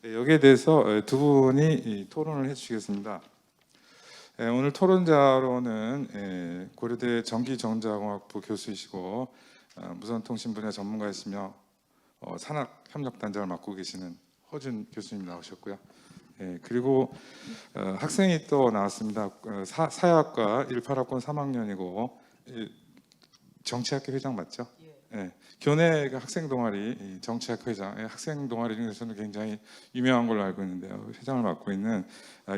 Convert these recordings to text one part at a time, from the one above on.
여기에 대해서 두 분이 토론을 해주시겠습니다. 오늘 토론자로는 고려대 전기전자공학부 교수이시고 무선통신 분야 전문가이시며 산학협력단장을 맡고 계시는 허준 교수님 나오셨고요. 그리고 학생이 또 나왔습니다. 사회학과 18학번 3학년이고 정치학회 회장 맞죠? 교내 학생 동아리 정치학회 회장, 학생 동아리 중에서는 굉장히 유명한 걸로 알고 있는데요. 회장을 맡고 있는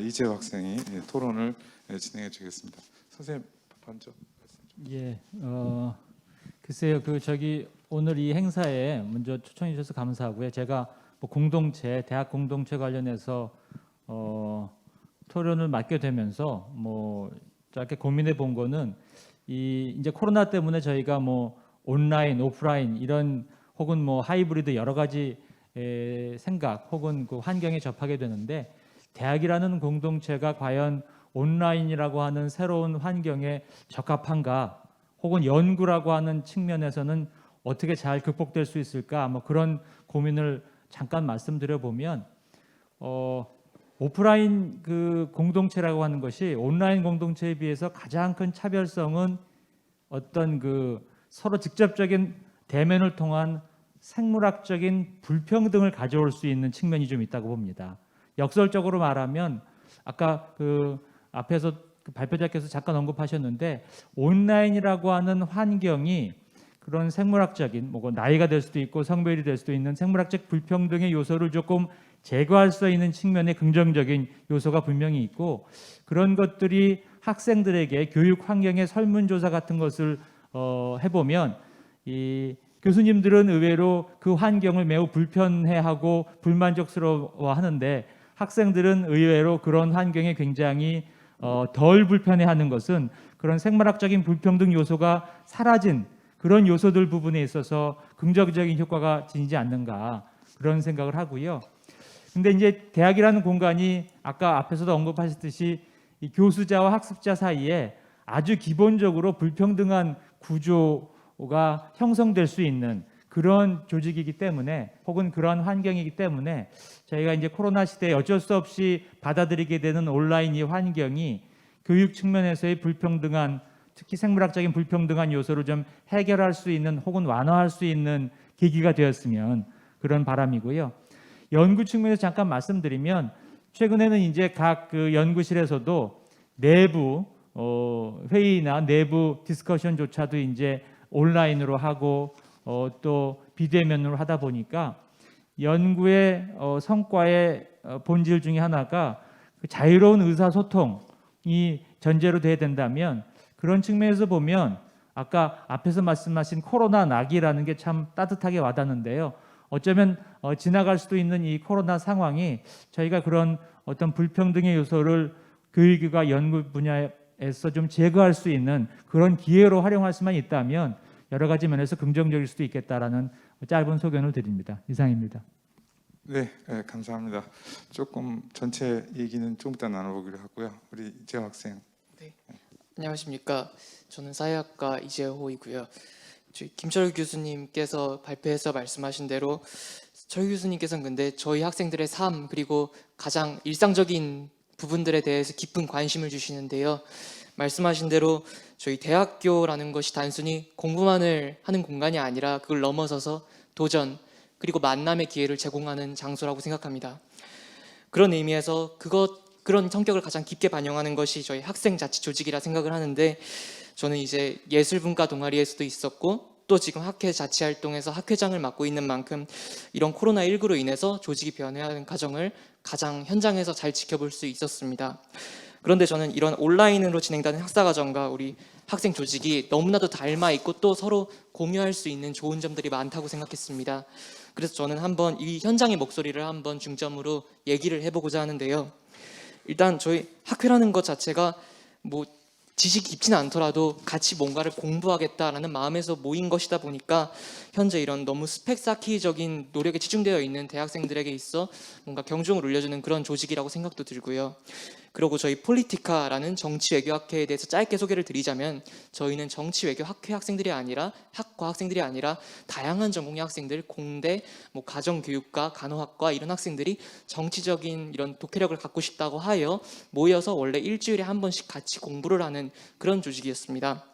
이재호 학생이 토론을 진행해 주겠습니다. 선생님 먼저. 글쎄요, 오늘 이 행사에 먼저 초청해 주셔서 감사하고요. 제가 공동체, 대학 공동체 관련해서 토론을 맡게 되면서 짧게 고민해 본 거는 이제 코로나 때문에 저희가 온라인, 오프라인 이런 혹은 하이브리드 여러 가지 생각 혹은 그 환경에 접하게 되는데 대학이라는 공동체가 과연 온라인이라고 하는 새로운 환경에 적합한가 혹은 연구라고 하는 측면에서는 어떻게 잘 극복될 수 있을까 그런 고민을 잠깐 말씀드려 보면 오프라인 그 공동체라고 하는 것이 온라인 공동체에 비해서 가장 큰 차별성은 어떤 그 서로 직접적인 대면을 통한 생물학적인 불평등을 가져올 수 있는 측면이 좀 있다고 봅니다. 역설적으로 말하면 아까 그 앞에서 발표자께서 잠깐 언급하셨는데 온라인이라고 하는 환경이 그런 생물학적인 나이가 될 수도 있고 성별이 될 수도 있는 생물학적 불평등의 요소를 조금 제거할 수 있는 측면의 긍정적인 요소가 분명히 있고 그런 것들이 학생들에게 교육 환경의 설문조사 같은 것을 해보면 이 교수님들은 의외로 그 환경을 매우 불편해하고 불만족스러워하는데 학생들은 의외로 그런 환경에 굉장히 덜 불편해하는 것은 그런 생물학적인 불평등 요소가 사라진 그런 요소들 부분에 있어서 긍정적인 효과가 지니지 않는가 그런 생각을 하고요. 근데 이제 대학이라는 공간이 아까 앞에서도 언급하셨듯이 이 교수자와 학습자 사이에 아주 기본적으로 불평등한 구조가 형성될 수 있는 그런 조직이기 때문에 혹은 그런 환경이기 때문에 저희가 이제 코로나 시대에 어쩔 수 없이 받아들이게 되는 온라인 이 환경이 교육 측면에서의 불평등한 특히 생물학적인 불평등한 요소를 좀 해결할 수 있는 혹은 완화할 수 있는 계기가 되었으면 그런 바람이고요. 연구 측면에서 잠깐 말씀드리면 최근에는 이제 각 그 연구실에서도 내부 회의나 내부 디스커션조차도 이제 온라인으로 하고 또 비대면으로 하다 보니까 연구의 성과의 본질 중에 하나가 자유로운 의사소통이 전제로 돼야 된다면 그런 측면에서 보면 아까 앞에서 말씀하신 코로나 낙이라는 게 참 따뜻하게 와닿는데요. 어쩌면 지나갈 수도 있는 이 코로나 상황이 저희가 그런 어떤 불평등의 요소를 교육과 연구 분야에서 좀 제거할 수 있는 그런 기회로 활용할 수만 있다면 여러 가지 면에서 긍정적일 수도 있겠다라는 짧은 소견을 드립니다. 이상입니다. 네, 감사합니다. 조금 전체 얘기는 좀 이따 나눠보기로 하고요. 우리 이재호 학생. 네, 안녕하십니까. 저는 사회학과 이재호이고요. 김철 교수님께서 발표해서 말씀하신 대로 철 교수님께서는 근데 저희 학생들의 삶 그리고 가장 일상적인 부분들에 대해서 깊은 관심을 주시는데요. 말씀하신 대로 저희 대학교라는 것이 단순히 공부만을 하는 공간이 아니라 그걸 넘어서서 도전 그리고 만남의 기회를 제공하는 장소라고 생각합니다. 그런 의미에서 그런 성격을 가장 깊게 반영하는 것이 저희 학생자치조직이라 생각을 하는데 저는 이제 예술분과 동아리에서도 있었고 또 지금 학회 자치활동에서 학회장을 맡고 있는 만큼 이런 코로나19로 인해서 조직이 변화하는 과정을 가장 현장에서 잘 지켜볼 수 있었습니다. 그런데 저는 이런 온라인으로 진행되는 학사과정과 우리 학생 조직이 너무나도 닮아 있고 또 서로 공유할 수 있는 좋은 점들이 많다고 생각했습니다. 그래서 저는 한번 이 현장의 목소리를 한번 중점으로 얘기를 해보고자 하는데요. 일단 저희 학회라는 것 자체가 지식이 깊지는 않더라도 같이 뭔가를 공부하겠다라는 마음에서 모인 것이다 보니까 현재 이런 너무 스펙 쌓기적인 노력에 치중되어 있는 대학생들에게 있어 뭔가 경종을 울려주는 그런 조직이라고 생각도 들고요. 그리고 저희 폴리티카라는 정치외교학회에 대해서 짧게 소개를 드리자면, 저희는 정치외교학회 학생들이 아니라 학과 학생들이 아니라 다양한 전공의 학생들, 공대, 뭐 가정교육과, 간호학과 이런 학생들이 정치적인 이런 독해력을 갖고 싶다고 하여 모여서 원래 일주일에 한 번씩 같이 공부를 하는 그런 조직이었습니다.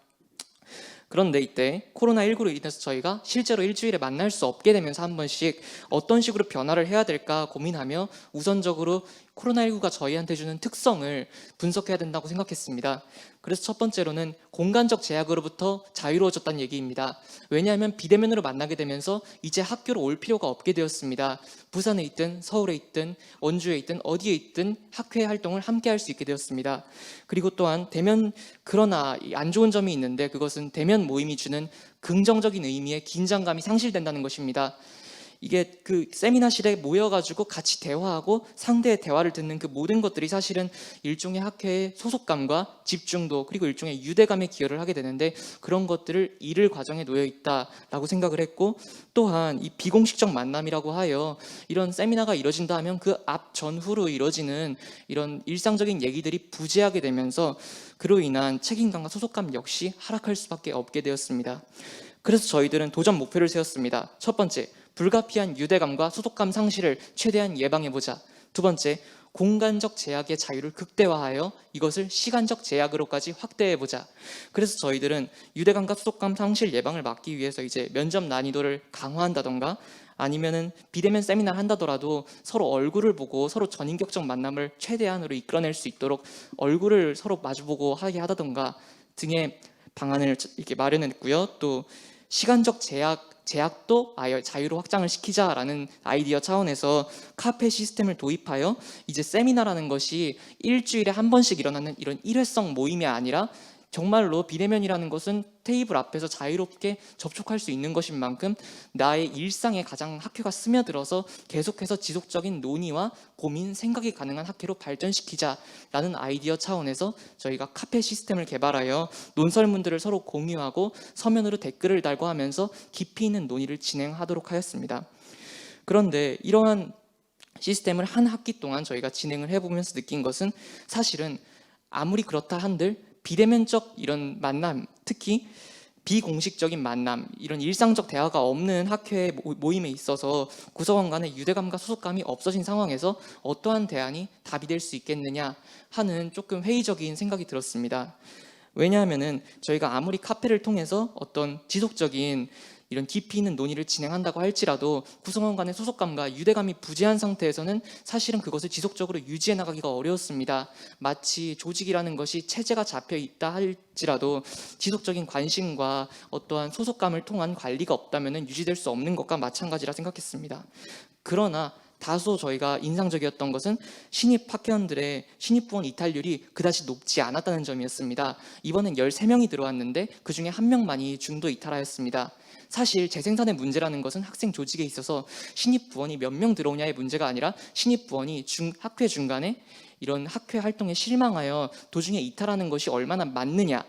그런데 이때 코로나19로 인해서 저희가 실제로 일주일에 만날 수 없게 되면서 한 번씩 어떤 식으로 변화를 해야 될까 고민하며 우선적으로 코로나19가 저희한테 주는 특성을 분석해야 된다고 생각했습니다. 그래서 첫 번째로는 공간적 제약으로부터 자유로워졌다는 얘기입니다. 왜냐하면 비대면으로 만나게 되면서 이제 학교로 올 필요가 없게 되었습니다. 부산에 있든 서울에 있든 원주에 있든 어디에 있든 학회 활동을 함께 할 수 있게 되었습니다. 그리고 또한 대면, 그러나 안 좋은 점이 있는데 그것은 대면 모임이 주는 긍정적인 의미의 긴장감이 상실된다는 것입니다. 이게 그 세미나실에 모여가지고 같이 대화하고 상대의 대화를 듣는 그 모든 것들이 사실은 일종의 학회의 소속감과 집중도, 그리고 일종의 유대감에 기여를 하게 되는데, 그런 것들을 잃을 과정에 놓여 있다라고 생각을 했고, 또한 이 비공식적 만남이라고 하여 이런 세미나가 이뤄진다 하면 그 앞 전후로 이뤄지는 이런 일상적인 얘기들이 부재하게 되면서 그로 인한 책임감과 소속감 역시 하락할 수밖에 없게 되었습니다. 그래서 저희들은 도전 목표를 세웠습니다. 첫 번째, 불가피한 유대감과 소속감 상실을 최대한 예방해보자. 두 번째, 공간적 제약의 자유를 극대화하여 이것을 시간적 제약으로까지 확대해보자. 그래서 저희들은 유대감과 소속감 상실 예방을 막기 위해서 이제 면접 난이도를 강화한다던가, 아니면은 비대면 세미나를 한다더라도 서로 얼굴을 보고 서로 전인격적 만남을 최대한으로 이끌어낼 수 있도록 얼굴을 서로 마주보고 하게 하다던가 등의 방안을 이렇게 마련했고요. 또 시간적 제약도 아예 자유로 확장을 시키자라는 아이디어 차원에서 카페 시스템을 도입하여 이제 세미나라는 것이 일주일에 한 번씩 일어나는 이런 일회성 모임이 아니라 정말로 비대면이라는 것은 테이블 앞에서 자유롭게 접촉할 수 있는 것인 만큼 나의 일상에 가장 학회가 스며들어서 계속해서 지속적인 논의와 고민, 생각이 가능한 학회로 발전시키자라는 아이디어 차원에서 저희가 카페 시스템을 개발하여 논설문들을 서로 공유하고 서면으로 댓글을 달고 하면서 깊이 있는 논의를 진행하도록 하였습니다. 그런데 이러한 시스템을 한 학기 동안 저희가 진행을 해보면서 느낀 것은, 사실은 아무리 그렇다 한들 비대면적 이런 만남, 특히 비공식적인 만남, 이런 일상적 대화가 없는 학회 모임에 있어서 구성원 간의 유대감과 소속감이 없어진 상황에서 어떠한 대안이 답이 될 수 있겠느냐 하는 조금 회의적인 생각이 들었습니다. 왜냐하면은 저희가 아무리 카페를 통해서 어떤 지속적인 이런 깊이 있는 논의를 진행한다고 할지라도 구성원 간의 소속감과 유대감이 부재한 상태에서는 사실은 그것을 지속적으로 유지해 나가기가 어려웠습니다. 마치 조직이라는 것이 체제가 잡혀 있다 할지라도 지속적인 관심과 어떠한 소속감을 통한 관리가 없다면 유지될 수 없는 것과 마찬가지라 생각했습니다. 그러나 다소 저희가 인상적이었던 것은 신입 학회원들의 신입 부원 이탈률이 그다지 높지 않았다는 점이었습니다. 이번엔 13명이 들어왔는데 그중에 1명만이 중도 이탈하였습니다. 사실 재생산의 문제라는 것은 학생 조직에 있어서 신입 부원이 몇 명 들어오냐의 문제가 아니라 신입 부원이 학회 중간에 이런 학회 활동에 실망하여 도중에 이탈하는 것이 얼마나 맞느냐,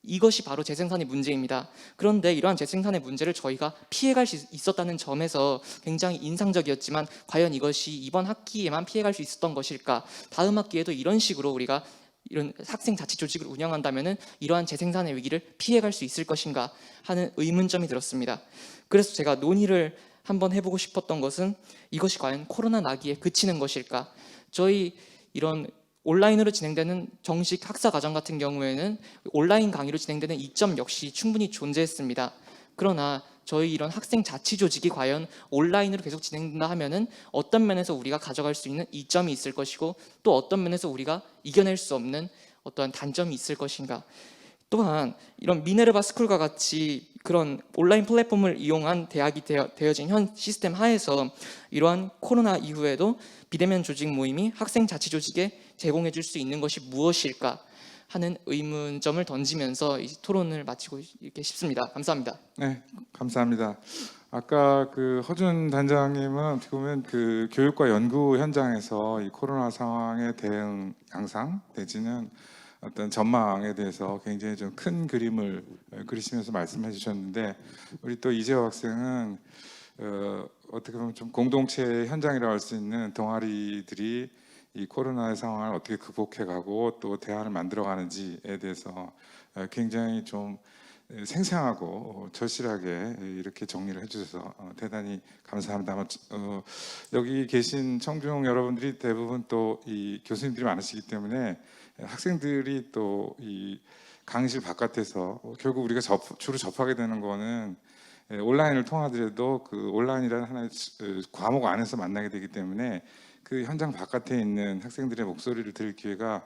이것이 바로 재생산의 문제입니다. 그런데 이러한 재생산의 문제를 저희가 피해갈 수 있었다는 점에서 굉장히 인상적이었지만, 과연 이것이 이번 학기에만 피해갈 수 있었던 것일까? 다음 학기에도 이런 식으로 우리가 이런 학생 자치 조직을 운영한다면 이러한 재생산의 위기를 피해갈 수 있을 것인가 하는 의문점이 들었습니다. 그래서 제가 논의를 한번 해보고 싶었던 것은, 이것이 과연 코로나 나기에 그치는 것일까? 저희 이런 온라인으로 진행되는 정식 학사 과정 같은 경우에는 온라인 강의로 진행되는 이점 역시 충분히 존재했습니다. 그러나 저희 이런 학생 자치 조직이 과연 온라인으로 계속 진행된다 하면은 어떤 면에서 우리가 가져갈 수 있는 이점이 있을 것이고, 또 어떤 면에서 우리가 이겨낼 수 없는 어떠한 단점이 있을 것인가. 또한 이런 미네르바 스쿨과 같이 그런 온라인 플랫폼을 이용한 대학이 되어진 현 시스템 하에서 이러한 코로나 이후에도 비대면 조직 모임이 학생 자치 조직에 제공해 줄 수 있는 것이 무엇일까 하는 의문점을 던지면서 이 토론을 마치고 싶습니다. 감사합니다. 네, 감사합니다. 아까 그 허준 단장님은 어떻게 보면 그 교육과 연구 현장에서 이 코로나 상황의 대응 양상 내지는 어떤 전망에 대해서 굉장히 좀 큰 그림을 그리시면서 말씀해 주셨는데, 우리 또 이재호 학생은 어떻게 보면 좀 공동체 현장이라고 할 수 있는 동아리들이 이 코로나의 상황을 어떻게 극복해가고 또 대안을 만들어가는지에 대해서 굉장히 좀 생생하고 절실하게 이렇게 정리를 해주셔서 대단히 감사합니다. 아마 여기 계신 청중 여러분들이 대부분 또 이 교수님들이 많으시기 때문에 학생들이 또 이 강의실 바깥에서 결국 우리가 주로 접하게 되는 거는 온라인을 통하더라도 그 온라인이라는 하나의 과목 안에서 만나게 되기 때문에 그 현장 바깥에 있는 학생들의 목소리를 들을 기회가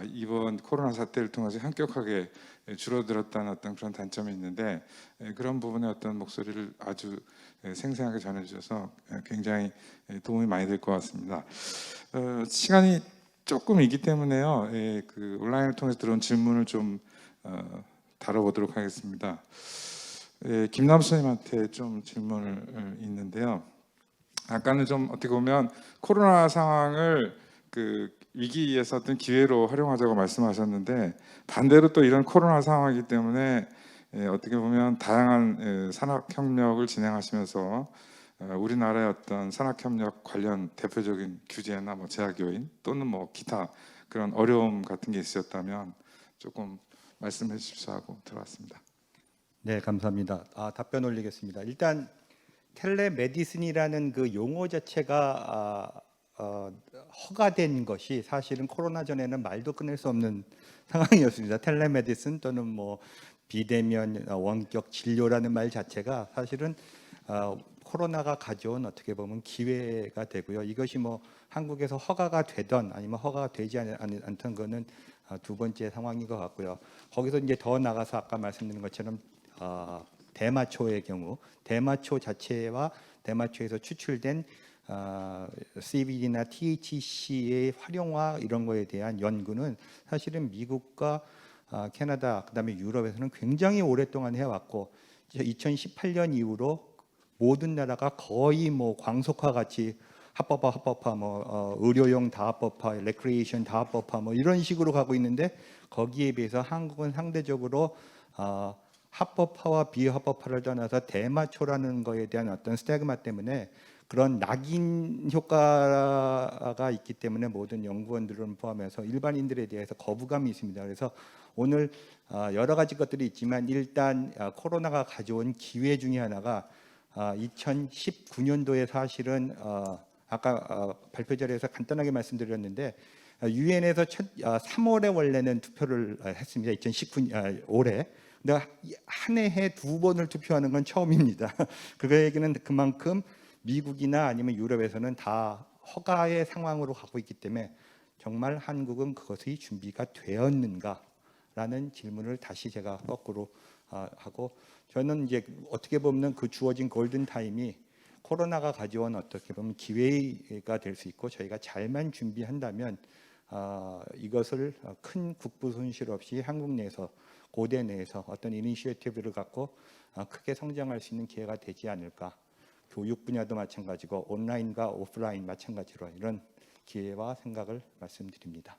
이번 코로나 사태를 통해서 현격하게 줄어들었다는 어떤 그런 단점이 있는데, 그런 부분의 어떤 목소리를 아주 생생하게 전해주셔서 굉장히 도움이 많이 될 것 같습니다. 시간이 조금 있기 때문에요. 그 온라인을 통해서 들어온 질문을 좀 다뤄보도록 하겠습니다. 김남수 선생님한테 좀 질문을 있는데요. 아까는 좀 어떻게 보면 코로나 상황을 그 위기에서 어떤 기회로 활용하자고 말씀하셨는데, 반대로 또 이런 코로나 상황이기 때문에 어떻게 보면 다양한 산학협력을 진행하시면서 우리나라의 어떤 산학협력 관련 대표적인 규제나 뭐 제약 요인 또는 뭐 기타 그런 어려움 같은 게 있으셨다면 조금 말씀해 주십시오 하고 들어왔습니다. 네, 감사합니다. 답변 올리겠습니다. 일단 텔레메디슨이라는 그 용어 자체가 허가된 것이 사실은 코로나 전에는 말도 꺼낼 수 없는 상황이었습니다. 텔레메디슨 또는 뭐 비대면 원격 진료라는 말 자체가 사실은 코로나가 가져온 어떻게 보면 기회가 되고요. 이것이 뭐 한국에서 허가가 되던 아니면 허가가 되지 않던 거는 두 번째 상황인 것 같고요. 거기서 이제 더 나가서 아까 말씀드린 것처럼 대마초의 경우 대마초 자체와 대마초에서 추출된 CBD나 THC의 활용화 이런 거에 대한 연구는 사실은 미국과 캐나다 그다음에 유럽에서는 굉장히 오랫동안 해왔고 2018년 이후로 모든 나라가 거의 뭐 광속화 같이 합법화 뭐 의료용 다 합법화, 레크리에이션 다 합법화 뭐 이런 식으로 가고 있는데, 거기에 비해서 한국은 상대적으로 합법화와 비합법화를 떠나서 대마초라는 거에 대한 어떤 스태그마 때문에 그런 낙인 효과가 있기 때문에 모든 연구원들을 포함해서 일반인들에 대해서 거부감이 있습니다. 그래서 오늘 여러 가지 것들이 있지만 일단 코로나가 가져온 기회 중에 하나가 2019년도에 사실은 아까 발표 자리에서 간단하게 말씀드렸는데 유엔에서 3월에 원래는 투표를 했습니다. 2019년 올해. 근데 한 해에 2번을 투표하는 건 처음입니다. 그 얘기는 그만큼 미국이나 아니면 유럽에서는 다 허가의 상황으로 가고 있기 때문에 정말 한국은 그것이 준비가 되었는가라는 질문을 다시 제가 거꾸로 하고, 저는 이제 어떻게 보면 그 주어진 골든 타임이 코로나가 가져온 어떻게 보면 기회가 될 수 있고, 저희가 잘만 준비한다면 이것을 큰 국부 손실 없이 한국 내에서 고대 내에서 어떤 이니시어티브를 갖고 크게 성장할 수 있는 기회가 되지 않을까. 교육 분야도 마찬가지고 온라인과 오프라인 마찬가지로 이런 기회와 생각을 말씀드립니다.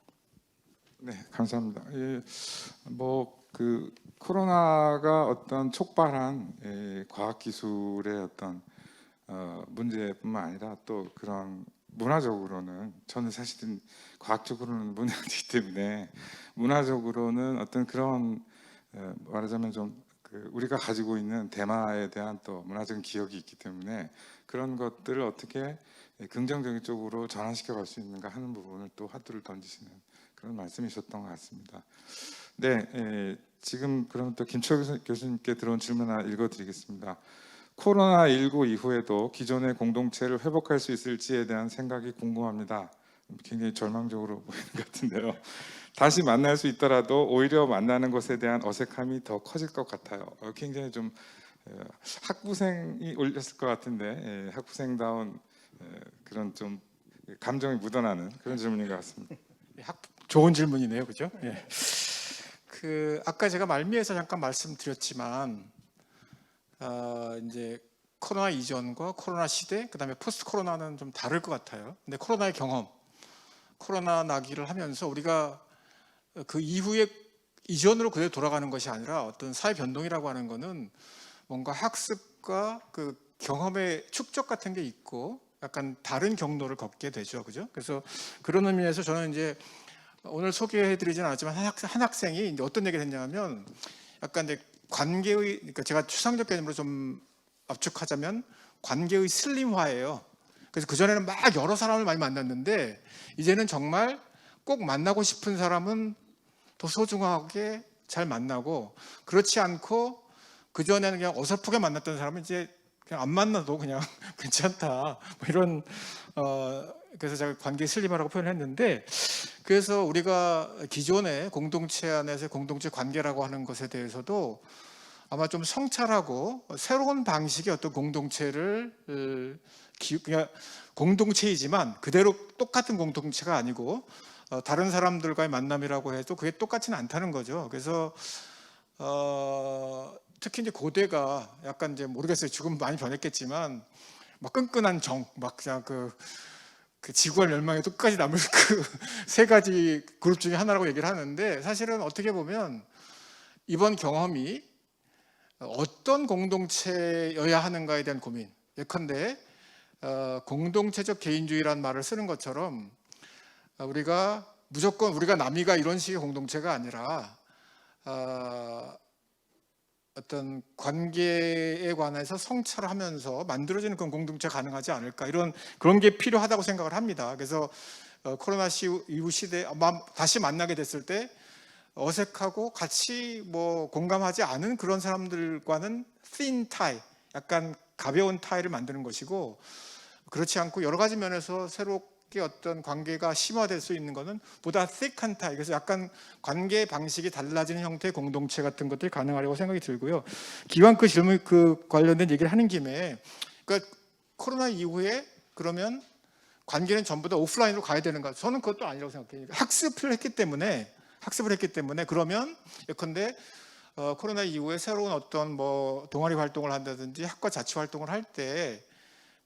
네, 감사합니다. 뭐 그 코로나가 어떤 촉발한 과학 기술의 어떤 문제뿐만 아니라 또 그런 문화적으로는, 저는 사실은 과학적으로는 문제이기 때문에 문화적으로는 어떤 그런 말하자면 좀 우리가 가지고 있는 대마에 대한 또 문화적인 기억이 있기 때문에 그런 것들을 어떻게 긍정적인 쪽으로 전환시켜 갈 수 있는가 하는 부분을 또 화두를 던지시는 그런 말씀이셨던 것 같습니다. 네, 지금 그럼 또 김철 교수님께 들어온 질문 하나 읽어드리겠습니다. 코로나19 이후에도 기존의 공동체를 회복할 수 있을지에 대한 생각이 궁금합니다. 굉장히 절망적으로 보이는 것 같은데요. 다시 만날 수 있더라도 오히려 만나는 것에 대한 어색함이 더 커질 것 같아요. 굉장히 좀 학부생이 올렸을 것 같은데 학부생다운 그런 좀 감정이 묻어나는 그런 질문인 것 같습니다. 좋은 질문이네요, 그죠? 예. 그 아까 제가 말미에서 잠깐 말씀드렸지만 이제 코로나 이전과 코로나 시대, 그다음에 포스트 코로나는 좀 다를 것 같아요. 근데 코로나의 경험, 코로나 나기를 하면서 우리가 그 이후에 이전으로 그대로 돌아가는 것이 아니라 어떤 사회 변동이라고 하는 거는 뭔가 학습과 그 경험의 축적 같은 게 있고 약간 다른 경로를 걷게 되죠, 그죠? 그래서 그런 의미에서 저는 이제 오늘 소개해드리지는 않았지만 한 학생이 이제 어떤 얘기를 했냐면 약간 이제 관계의, 그러니까 제가 추상적 개념으로 좀 압축하자면 관계의 슬림화예요. 그래서 그 전에는 막 여러 사람을 많이 만났는데 이제는 정말 꼭 만나고 싶은 사람은 더 소중하게 잘 만나고, 그렇지 않고 그 전에는 그냥 어설프게 만났던 사람은 이제 그냥 안 만나도 그냥 괜찮다, 뭐 이런 그래서 제가 관계 슬림화라고 표현했는데, 그래서 우리가 기존의 공동체 안에서 공동체 관계라고 하는 것에 대해서도 아마 좀 성찰하고 새로운 방식의 어떤 공동체를 그냥 공동체이지만 그대로 똑같은 공동체가 아니고 다른 사람들과의 만남이라고 해도 그게 똑같지는 않다는 거죠. 그래서 특히 이제 고대가 약간 이제 모르겠어요. 지금 많이 변했겠지만 막 끈끈한 정, 막 그냥 그 지구가 멸망에 끝까지 남을 그 세 가지 그룹 중에 하나라고 얘기를 하는데, 사실은 어떻게 보면 이번 경험이 어떤 공동체여야 하는가에 대한 고민. 예컨대 공동체적 개인주의라는 말을 쓰는 것처럼 우리가 무조건 우리가 남이가 이런 식의 공동체가 아니라 어떤 관계에 관해서 성찰하면서 만들어지는 그런 공동체 가능하지 않을까, 그런 게 필요하다고 생각을 합니다. 그래서 코로나 이후 시대에 다시 만나게 됐을 때 어색하고 같이 뭐 공감하지 않은 그런 사람들과는 thin tie, 약간 가벼운 타이를 만드는 것이고, 그렇지 않고 여러 가지 면에서 새롭게 어떤 관계가 심화될 수 있는 것은 보다 thick한 타이, 그래서 약간 관계 방식이 달라지는 형태의 공동체 같은 것들이 가능하다고 생각이 들고요. 기왕 그 질문 관련된 얘기를 하는 김에, 그러니까 코로나 이후에 그러면 관계는 전부 다 오프라인으로 가야 되는가? 저는 그것도 아니라고 생각해요. 학습을 했기 때문에 그러면 예컨대 코로나 이후에 새로운 어떤 뭐 동아리 활동을 한다든지 학과 자치 활동을 할 때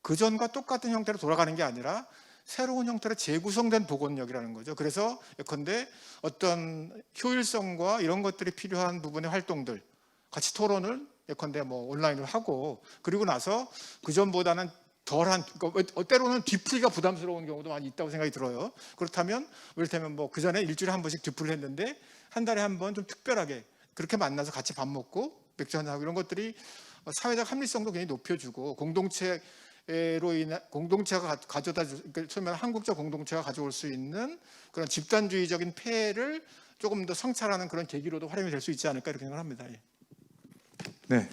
그전과 똑같은 형태로 돌아가는 게 아니라 새로운 형태로 재구성된 보건력이라는 거죠. 그래서 예컨대 어떤 효율성과 이런 것들이 필요한 부분의 활동들, 같이 토론을 예컨대 뭐 온라인으로 하고, 그리고 나서 그전보다는 덜한, 그러니까 때로는 뒤풀이가 부담스러운 경우도 많이 있다고 생각이 들어요. 그렇다면 이를테면 뭐 그 전에 일주일에 한 번씩 뒤풀이를 했는데 한 달에 한 번 좀 특별하게 그렇게 만나서 같이 밥 먹고 맥주 한잔 하고, 이런 것들이 사회적 합리성도 굉장히 높여주고 공동체가 가져다 그러니까 처음에 한국적 공동체가 가져올 수 있는 그런 집단주의적인 폐해를 조금 더 성찰하는 그런 계기로도 활용이 될 수 있지 않을까, 이렇게 생각합니다. 예. 네,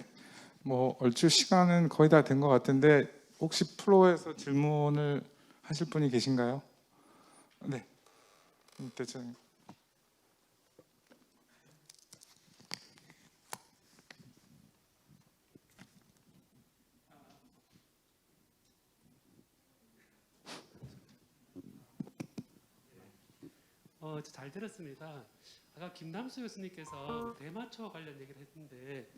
뭐 얼추 시간은 거의 다 된 것 같은데 혹시 플로어에서 질문을 하실 분이 계신가요? 네, 대표님. 잘 들었습니다. 아까 김남수 교수님께서 대마초 관련 얘기를 했는데,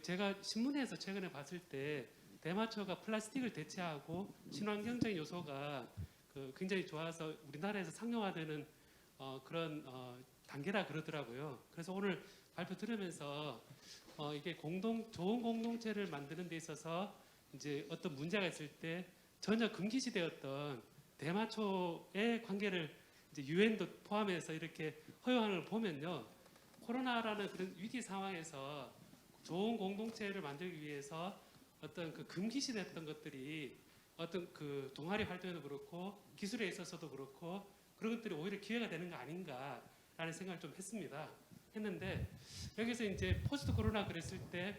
제가 신문에서 최근에 봤을 때 대마초가 플라스틱을 대체하고 친환경적인 요소가 굉장히 좋아서 우리나라에서 상용화되는 그런 단계라 그러더라고요. 그래서 오늘 발표 들으면서 이게 좋은 공동체를 만드는 데 있어서 이제 어떤 문제가 있을 때 전혀 금기시되었던 대마초의 관계를 이제 유엔도 포함해서 이렇게 허용하는 걸 보면요, 코로나라는 그런 위기 상황에서 좋은 공동체를 만들기 위해서 어떤 그 금기시됐던 것들이 어떤 그 동아리 활동에도 그렇고 기술에 있어서도 그렇고 그런 것들이 오히려 기회가 되는 거 아닌가라는 생각을 좀 했는데 여기서 이제 포스트 코로나 그랬을 때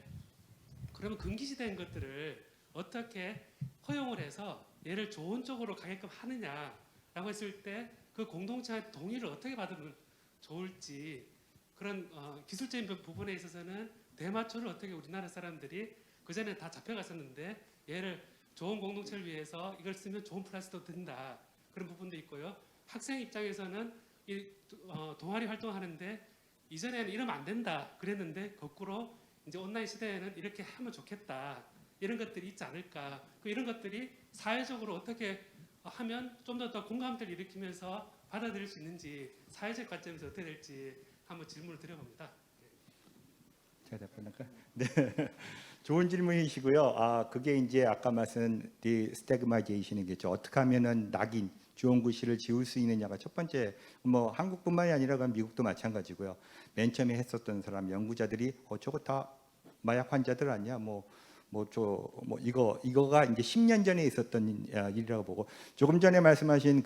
그러면 금기시된 것들을 어떻게 허용을 해서 얘를 좋은 쪽으로 가게끔 하느냐라고 했을 때 그 공동체의 동의를 어떻게 받으면 좋을지, 그런 기술적인 부분에 있어서는 대마초를 어떻게 우리나라 사람들이 그전에 다 잡혀갔었는데 얘를 좋은 공동체를 위해서 이걸 쓰면 좋은 플러스도 된다, 그런 부분도 있고요. 학생 입장에서는 이 동아리 활동하는데 이전에는 이러면 안 된다 그랬는데 거꾸로 이제 온라인 시대에는 이렇게 하면 좋겠다, 이런 것들이 있지 않을까, 이런 것들이 사회적으로 어떻게 하면 좀 더 공감대를 일으키면서 받아들일 수 있는지 사회적 관점에서 어떻게 될지 한번 질문을 드려봅니다. 제가 답변할까요? 네, 좋은 질문이시고요. 그게 이제 아까 말씀 디스태그마이제이션이겠죠. 어떻게 하면은 낙인 좋은 글씨를 지울 수 있느냐가 첫 번째. 뭐 한국뿐만이 아니라 미국도 마찬가지고요. 맨 처음에 했었던 사람 연구자들이 저거 다 마약 환자들 아니야? 이거가 이제 10년 전에 있었던 일이라고 보고, 조금 전에 말씀하신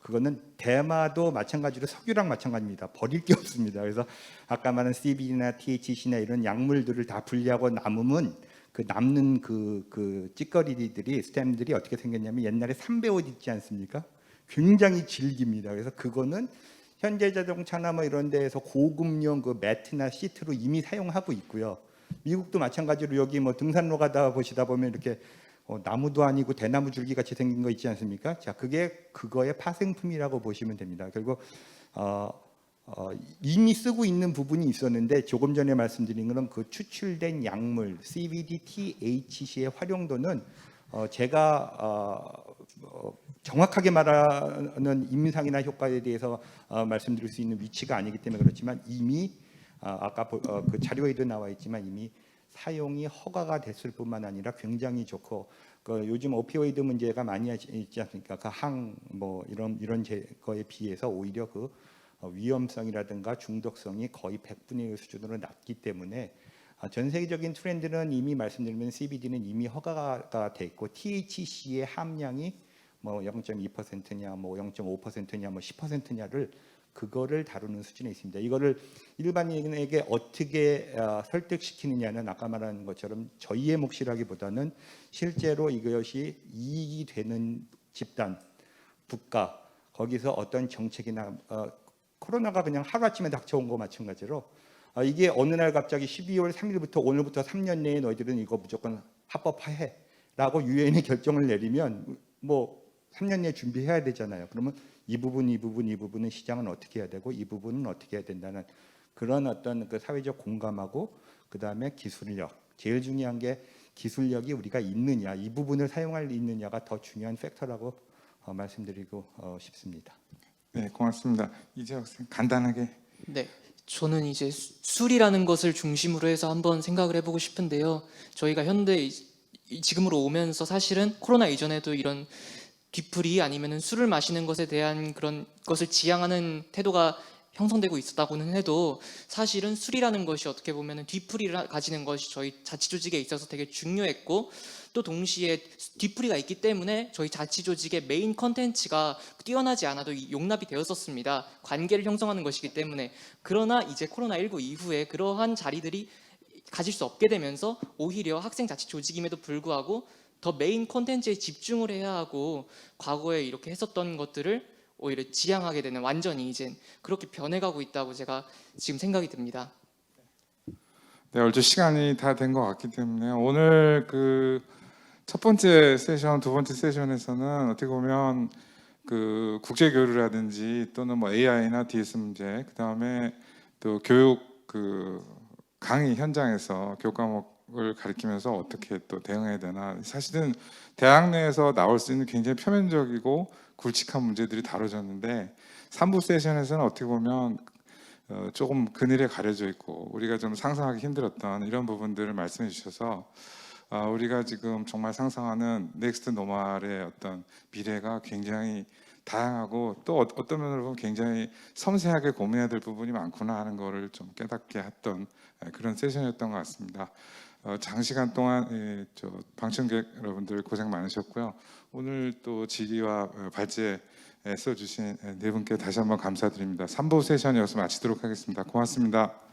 그거는 대마도 마찬가지로 석유랑 마찬가지입니다. 버릴 게 없습니다. 그래서 아까 말한 CBD나 THC나 이런 약물들을 다 분리하고 남으면 그 남는 그 찌꺼리들이 스템들이 어떻게 생겼냐면 옛날에 삼배 옷 있지 않습니까? 굉장히 질깁니다. 그래서 그거는 현대자동차나 뭐 이런 데에서 고급용 그 매트나 시트로 이미 사용하고 있고요. 미국도 마찬가지로 여기 뭐 등산로 가다 보시다 보면 이렇게 나무도 아니고 대나무 줄기 같이 생긴 거 있지 않습니까? 자, 그게 그거의 파생품이라고 보시면 됩니다. 그리고 이미 쓰고 있는 부분이 있었는데 조금 전에 말씀드린 것은 그 추출된 약물 CBD, THC의 활용도는 제가 정확하게 말하는 임상이나 효과에 대해서 말씀드릴 수 있는 위치가 아니기 때문에 그렇지만 이미 아까 그 자료에도 나와 있지만 이미 사용이 허가가 됐을 뿐만 아니라 굉장히 좋고, 요즘 오피오이드 문제가 많이 있지 않습니까? 뭐 이런 거에 비해서 오히려 그 위험성이라든가 중독성이 거의 100분의 1 수준으로 낮기 때문에 전 세계적인 트렌드는 이미 말씀드리면 CBD는 이미 허가가 돼 있고 THC의 함량이 뭐 0.2%냐, 뭐 0.5%냐, 뭐 10%냐를 그거를 다루는 수준에 있습니다. 이거를 일반인에게 어떻게 설득시키느냐는 아까 말한 것처럼 저희의 몫이라기보다는 실제로 이것이 이익이 되는 집단, 국가, 거기서 어떤 정책이나 코로나가 그냥 하루아침에 닥쳐온 거 마찬가지로 이게 어느 날 갑자기 12월 3일부터 오늘부터 3년 내에 너희들은 이거 무조건 합법화해 라고 유엔이 결정을 내리면 뭐 3년 내에 준비해야 되잖아요. 그러면 이 부분은 시장은 어떻게 해야 되고 이 부분은 어떻게 해야 된다는 그런 어떤 그 사회적 공감하고, 그다음에 기술력, 제일 중요한 게 기술력이 우리가 있느냐, 이 부분을 사용할 수 있느냐가 더 중요한 팩터라고 말씀드리고 싶습니다. 네, 고맙습니다. 이재 학생 간단하게. 네, 저는 이제 술이라는 것을 중심으로 해서 한번 생각을 해보고 싶은데요. 저희가 지금으로 오면서 사실은 코로나 이전에도 이런 뒤풀이 아니면은 술을 마시는 것에 대한 그런 것을 지향하는 태도가 형성되고 있었다고는 해도 사실은 술이라는 것이 어떻게 보면은 뒤풀이를 가지는 것이 저희 자치조직에 있어서 되게 중요했고, 또 동시에 뒤풀이가 있기 때문에 저희 자치조직의 메인 컨텐츠가 뛰어나지 않아도 용납이 되었었습니다. 관계를 형성하는 것이기 때문에. 그러나 이제 코로나19 이후에 그러한 자리들이 가질 수 없게 되면서 오히려 학생 자치조직임에도 불구하고 더 메인 콘텐츠에 집중을 해야 하고, 과거에 이렇게 했었던 것들을 오히려 지향하게 되는, 완전히 이제 그렇게 변해가고 있다고 제가 지금 생각이 듭니다. 네, 얼추 시간이 다 된 것 같기 때문에 오늘 그 첫 번째 세션, 두 번째 세션에서는 어떻게 보면 그 국제 교류라든지 또는 뭐 AI나 DS 문제, 그 다음에 또 교육 그 강의 현장에서 교육 과목을 가르치면서 어떻게 또 대응해야 되나, 사실은 대학 내에서 나올 수 있는 굉장히 표면적이고 굵직한 문제들이 다뤄졌는데 3부 세션에서는 어떻게 보면 조금 그늘에 가려져 있고 우리가 좀 상상하기 힘들었던 이런 부분들을 말씀해 주셔서 우리가 지금 정말 상상하는 넥스트 노멀의 어떤 미래가 굉장히 다양하고 또 어떤 면으로 보면 굉장히 섬세하게 고민해야 될 부분이 많구나 하는 거를 좀 깨닫게 했던 그런 세션이었던 것 같습니다. 장시간 동안 방청객 여러분들 고생 많으셨고요. 오늘 또 질의와 발제 써주신 네 분께 다시 한번 감사드립니다. 3부 세션 여기서 마치도록 하겠습니다. 고맙습니다.